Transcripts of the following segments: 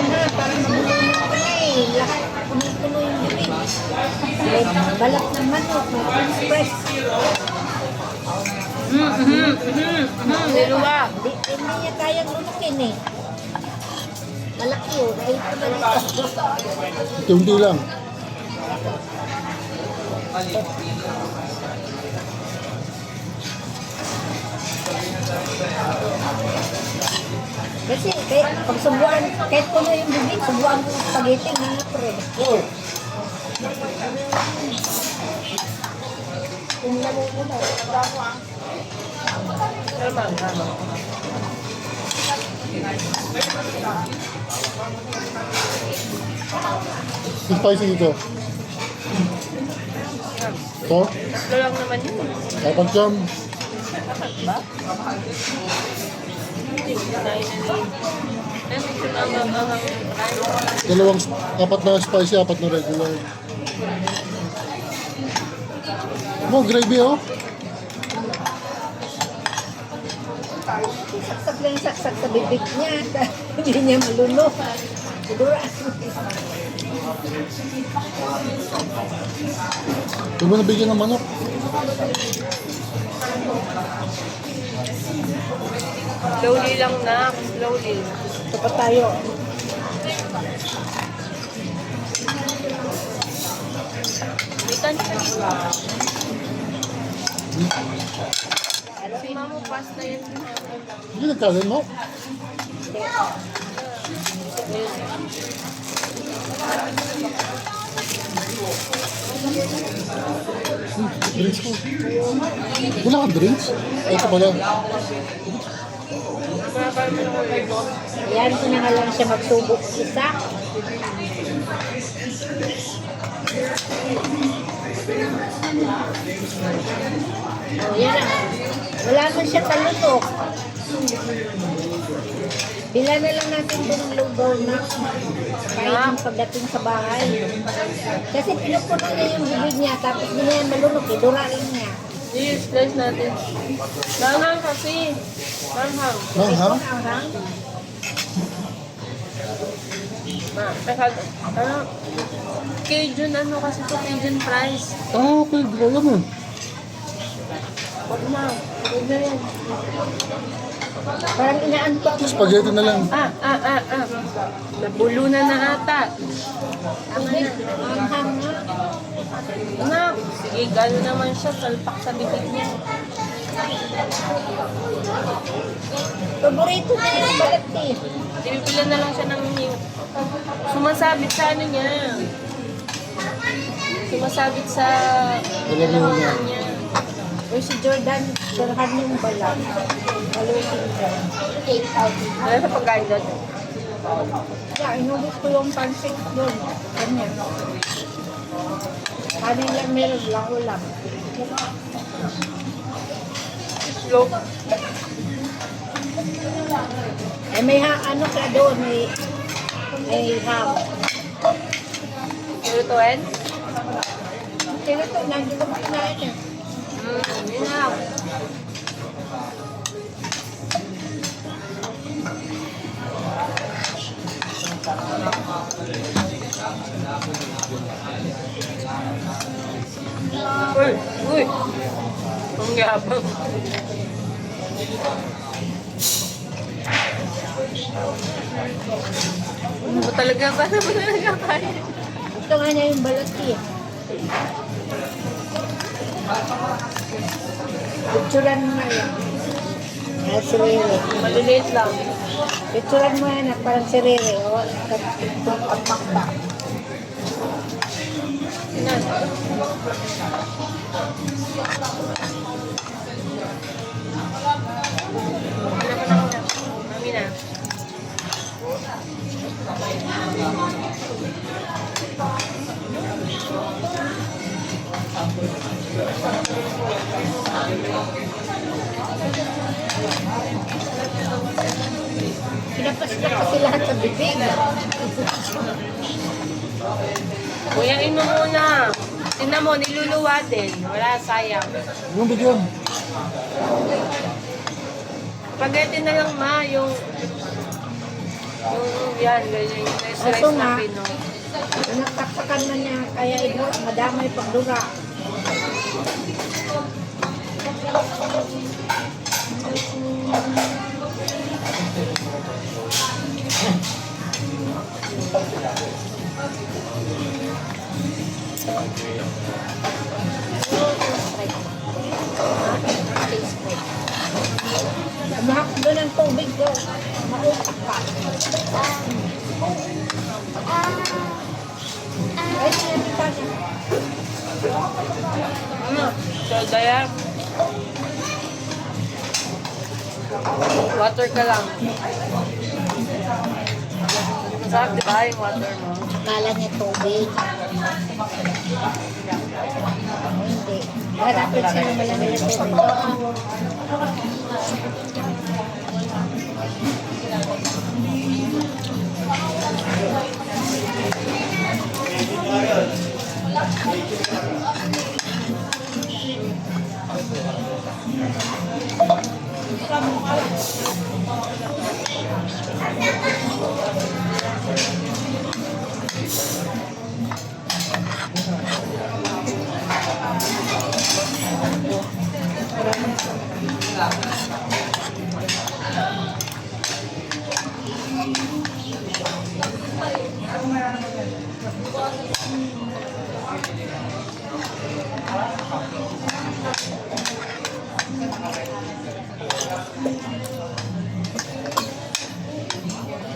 ha, parang mabulunod ko na eh. Lahat, puno-puno yung bibig. May balat ng manok, may express. Niluwa. Hindi niya kayang lunukin eh. Malaki yun. Ay, ito na dito. Tunti lang. Kasi pag subuan, kahit puno yung bibig, subuan ko ng spaghetti, hindi ko rin. Spicy dito. Ito? Tatlo lang naman yun. Dapat jam. Dapat ba? Hindi ko na yun. Medyo nangangangang. Dalawang, apat na spicy, apat na regular. Mo, gravy oh. Saksak lang yung saksak sa bibig niya. Hindi niya malunok. Siguro, Huwag mo nabigyan ng manok. Slowly lang na. Slowly. ito pa tayo. May kanin ka dito. Si Mamo pasta yan. Hindi nagkalan mo. Drinks ko. Wala kang drinks? Ito pala. Ayan, ko na nga lang siya magsubok isa. O, yan na. Wala man siya talutok. Bila na lang natin itong lugaw na kain pagdating sa bahay. Kasi pinupuno niya yung bibig niya, tapos hindi niya malunok, idura rin niya. I-slice natin. Langhang kasi. Langhang. Manghang? Anghang. Ano? Cajun ano kasi ito Cajun fries. Ah, okay. Alam mo. Huwag na. Huwag na yan. Parang inaantok mo. Spaghetti na lang. Nabulo na ata. Anghang nga. Anak, sige, gano'n naman siya. Salpak sa bibig niya. Paborito niya yung balat eh. Pinipila na lang siya ng sumasabit sa ano niya. Sumasabit sa Alam mo niya. niya. O si Jordan, sarahan yung balat. Halusin siya. Take out. Ano sa pagkain doon? Yeah, inulit ko yung pancit doon. Ganyan. Kanin lang meron lang ulam. Slow. Eh may ano ka doon, may ham. Lutuin? Pero ito, nandito ko kinain eh. Yun na. Uy! Uy! Ang yabang. Ano ba talaga? Paano ba talaga kaya? Gusto nga niya yung balat eh. Picturan mo na yan. Ah, si Rere. Maliliit lang. Picturan mo yan ah, parang si Rere. O, itong pakpa. Yan. Mami na. Pinapas-las kasi lahat sa bibig. Kuyain mo muna. Tingnan mo, niluluwa din. Wala, sayang. Yung bigyan. Spaghetti na lang, ma. Yung Yan, ganyan yung slice Ito na nga. pino. Nagtaktakan na niya, kaya ito, madamay pagdura. Mahak doon ang tubig ko. Maupak pa. Ay, sinabita niya. Ano? So, Daya. Water ka lang. Masarap, di ba, yung water mo? Akala niya tubig. Hindi. Harapin siya ng malamig na tubig.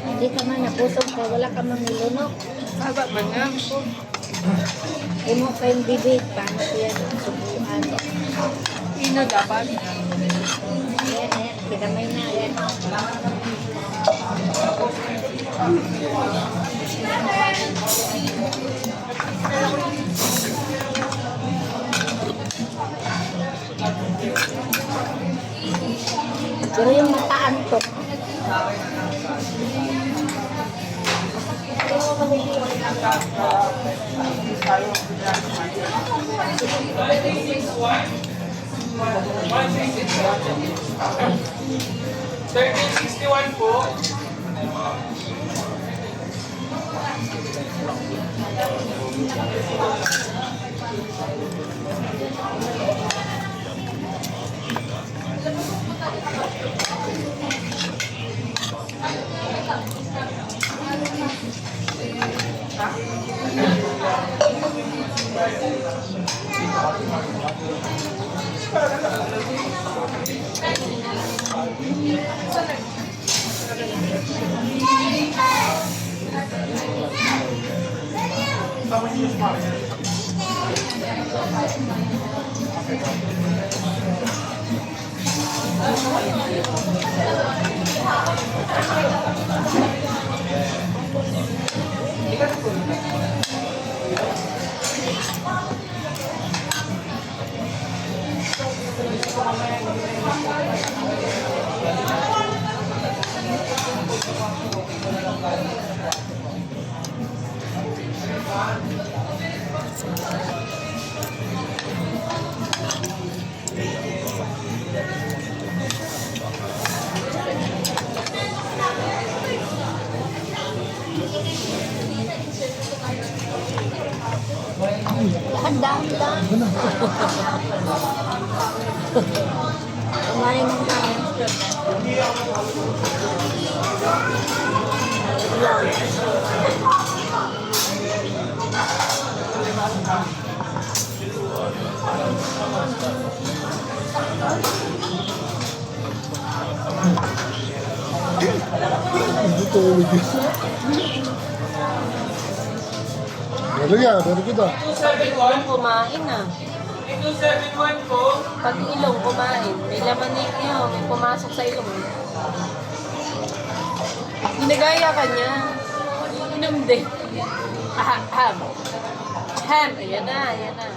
Hindi ka man nabusog ka, wala ka mang nilunok. Haba man nga. Imo kayong bibig, paano ko yan subuan? Ino dapat. Ayan, ayan, kinamay na, ayan. Pero yung mataantok. Po. Handa-handa. Kumain ng kain. Hindi to ulit yun. Ano yan? Ano kita? 271. Kumain na. 271 po. Pag ilong, kumain. May laman na yun. May pumasok sa ilong. Ginagaya ka niya. Inom din. Ham. Ham. Ayan na, ayan na.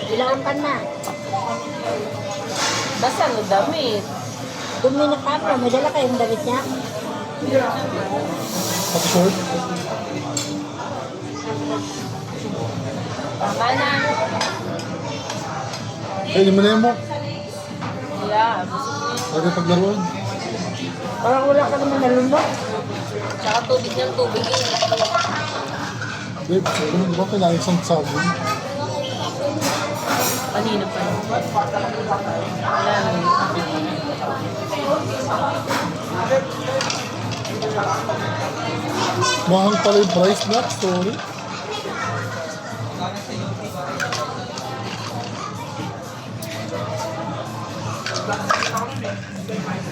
Ilang ka na. Basta no damit. Dumi na ka pa. May dala kayong damit niya. Pag-short? Tama na. Eh, hindi mo na yan mo. Yeah. Pwede paglaruan. Parang wala ka naman nalunok. Tsaka tubig ng tubig eh. Babe, di ba kailangan isang sabon? Kanina pa yun. Wala na yun. Mahal pala yung price black, sorry.